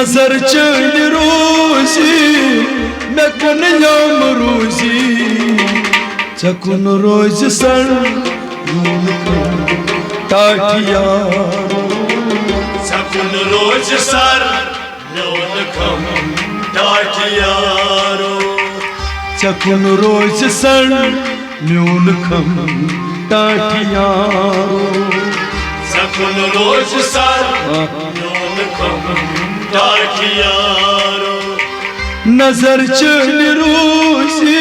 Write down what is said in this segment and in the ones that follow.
नजर चल रोजी मैं कुन याम रोजी चकुन रोज सर टाटिया चकुन रोज सर लोन खम टाटियारो चकुन रोज सर म्यून खम टाटियारो चकुन रोज सर लोन खम टाटियारो नजर चल रोजी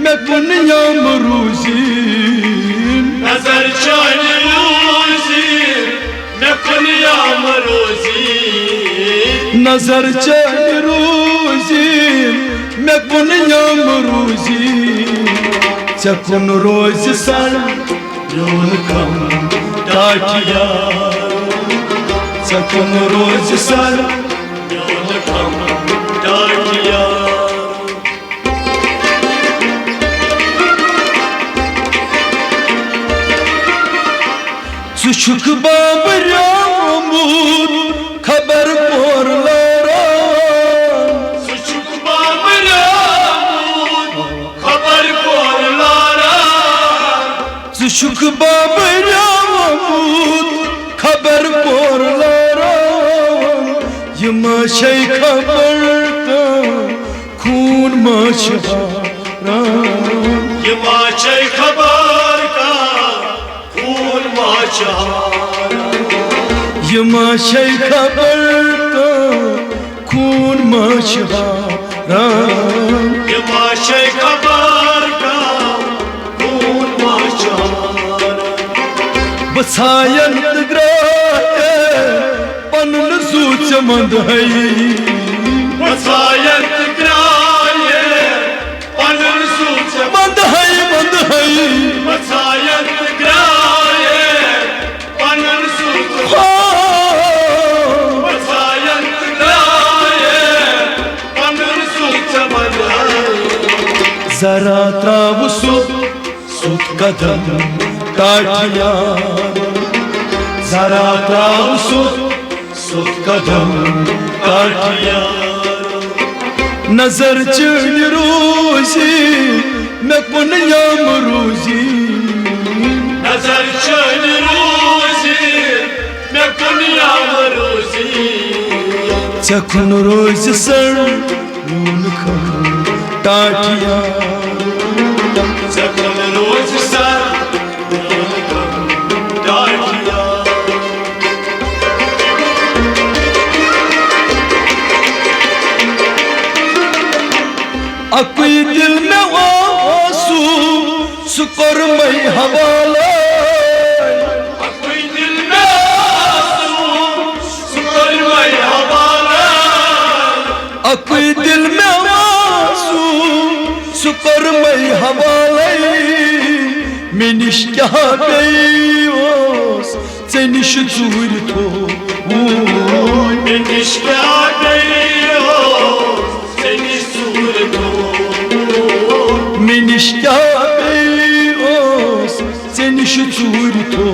मैं कुन याम रोजी नजर चल रोजी मैं कुन याम रोजी नजर चल रोजी मैं कुन याम रोजी चकुन रोज सर लोन खम टाटियारो चकुन रोज सर लोन खम टाटियारो सुशुक बाबरामूद खबर पोर लारा सुशुक बाबरामूद खबर पोर लारा सुशुक बाबरामूद खबर पोर लारा यमा शै खबर का खून मशहारा यमा शै खबर का खून मशहारा यमा शै खबर का खून मशहारा यमा शै खबर का खून मशहारा बसायन ग्राए पनुन सूच मंद है बसायन ग्राए पनुन सूच मंद है बसायन ग्राए पनुन सूच बसायन ग्राए पनुन सूच जरा त्राव सुत कदम टाटिया जरा त्राव सुत कदम टाटिया नजर चल रोजी मैं कुन याम रोजी नजर चल रोजी मैं कुन याम रोजी चकुन रोज सर यून खम टाटिया चकुन रोज सर लोन खम टाटियारो अकुई दिल में आंसू सुकर मई हवाला अकुई दिल में आंसू सुकर मई हवाला अकुई दिल में आंसू सुकर मई हवाला मिनिश क्या बेयोस चनिश चूर तो मिनिश क्या बेयोस चनिश चूर तो मिनिश क्या बेयोस चनिश चूर तो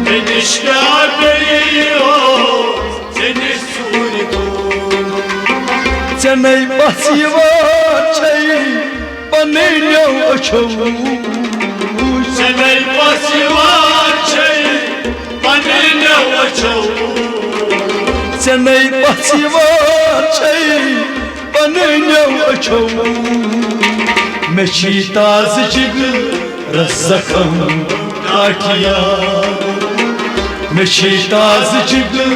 मिनिश क्या बेयोस चनिश चूर तो चनई बसिवा छै बनेन्यो अछौ चनई बसिवा छै बनेन्यो अछौ चनई बसिवा छै बनेन्यो अछौ मेशी ताज जिगर रसखम टाटिया मेशी ताज जिगर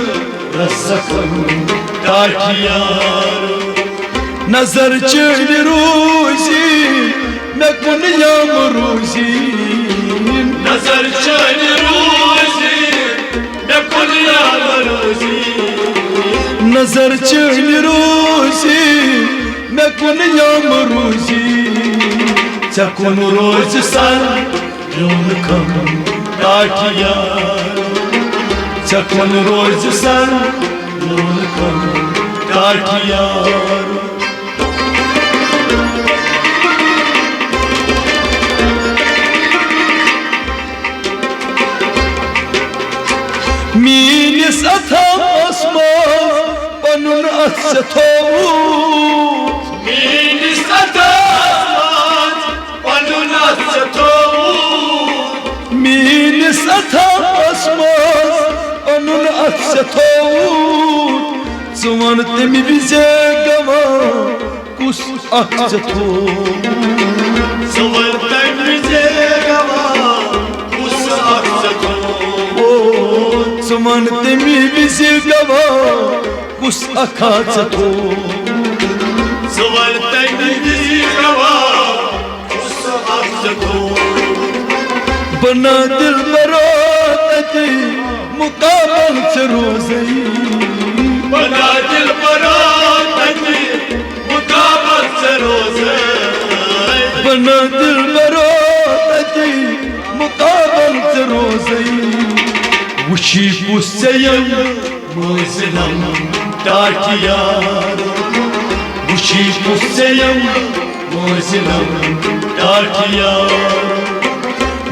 रसखम टाटिया नजर चल रोजी मैं कुन याम रोजी नजर चल रोजी मैं कुन याम रोजी नजर चल रोजी मैं कुन याम रोजी चकुन रोज सर यून खम टाटिया चकुन रोज सर यून खम टाटिया मीनिस अथम अस्मा atse tovut Minis atamaz Panun atse tovut Minis atamaz Onun atse tovut Zaman temi bize gama Kus atse tovut Sıvır bize gama Kus atse tovut Zaman temi bize gama Kus akatse tovut Sıvır bize gama Kus atse tovut बना दिल बरात मुकाबल से रोज़ई बना दिल बरात मुकाबल से रोज़ई बना दिल बरात मुकाबल से रोज़ई वशी पुसयम मुस्लिम टाटिया वशी पुसयम मुस्लिम टाटिया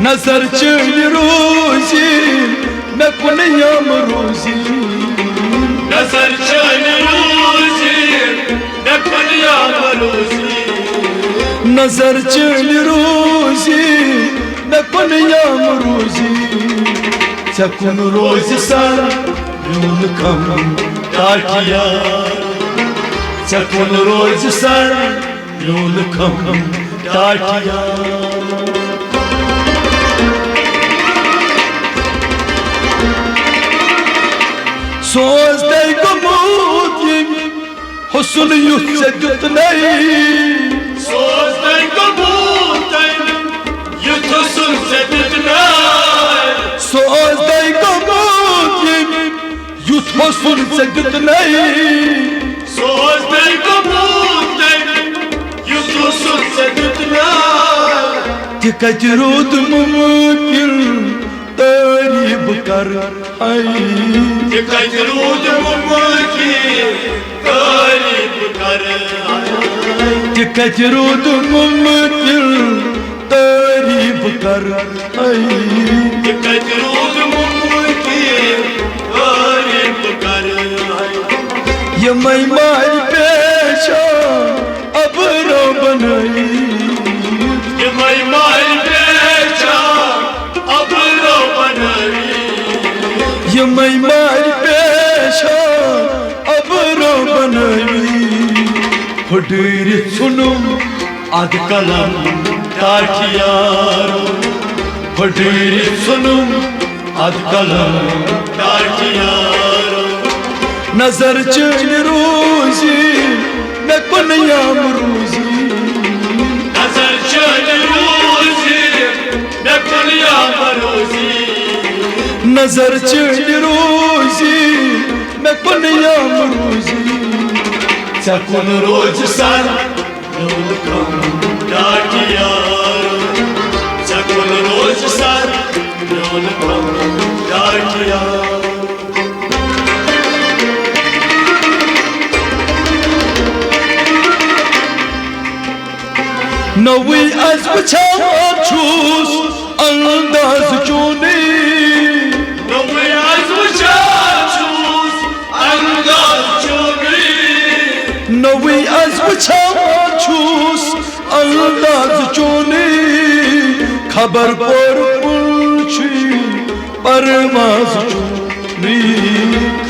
नजर चल रोज़ी मैं कुनियाम रोज़ी नजर चल रोज़ी मैं कुनियाम रोज़ी नजर चल रोज़ी मैं कुनियाम रोज़ी चकुन रोज़ सर यून कम टाटिया चकुन रोज़ सर यून कम Tatia Söz dey gumut Husul yutse yutney Söz dey gumut Yutusun sedidney Söz dey gumut Yut husul yutney Söz dey gumut Yutusun sedidney Dikkat rud mumkin Tarif kar hay Dikkat rud mumkin Tarif kar Dikkat rud mumkin Tarif kar hay Dikkat rud mumkin Tarif kar Ye may mal pesha abro banai Ye may mal pesha abro banai Ye may mal pesha abro banai Hudiri sunum ad kalam taatiyaro Hudiri sunum ad kalam taatiyaro Nazar chal rozi मैं कुनियाम रोज़ी नजर चल रोज़ी मैं कुनियाम रोज़ी नजर चल रोज़ी मैं कुनियाम रोज़ी चकुन रोज सर यून कम टाटियारो चकुन रोज सर यून कम टाटियारो नवी az bıçak çuz andaz cuni नवी az bıçak çuz andaz cuni नवी az bıçak çuz andaz cuni खबर पर पुलची परमाज cuni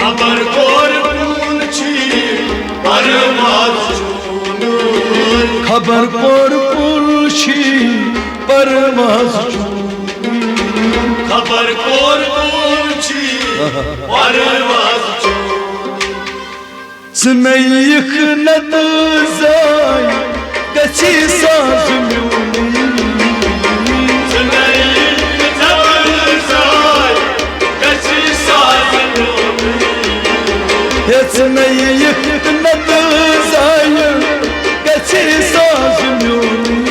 खबर पर पुलची परमाज cuni खबर पर पुलची परमाज cuni खबर पर पुलची परमाज cuni Zınayık nadızay Gaçı sazmyoni Zınayık nadızay Gaçı sazmyoni Zınayık nadızay Gaçı sazmyoni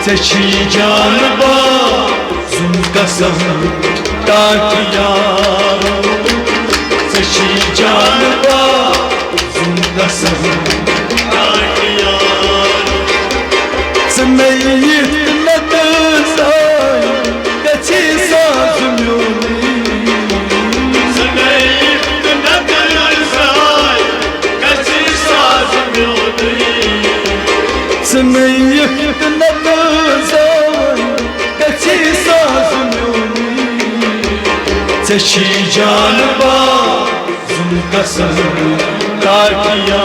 Teşi canba Zınkasam Takiyaro Teşi canba Zınkasam Takiyaro Zınayık nadızay Gaçı sazmyoni Zınayık nadızay she जान बाजुम कसम काटिया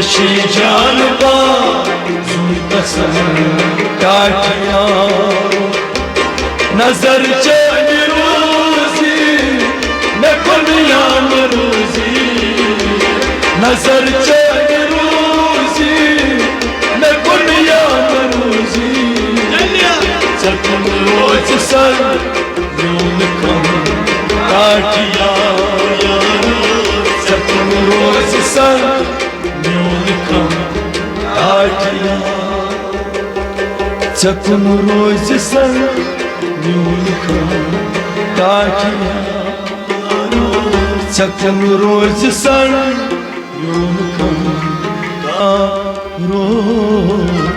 she जान बाजुम कसम काटिया नजर चैन रोजी मैं कुनिया में रोजी नजर चैन रोजी मैं कुनिया में रोजी जख्म रोज सर यूं कम काटिया जख्म रोज सर यूं कम काटिया जख्म रोज सर यूं कम काटिया जख्म रोज सर यूं कम काटिया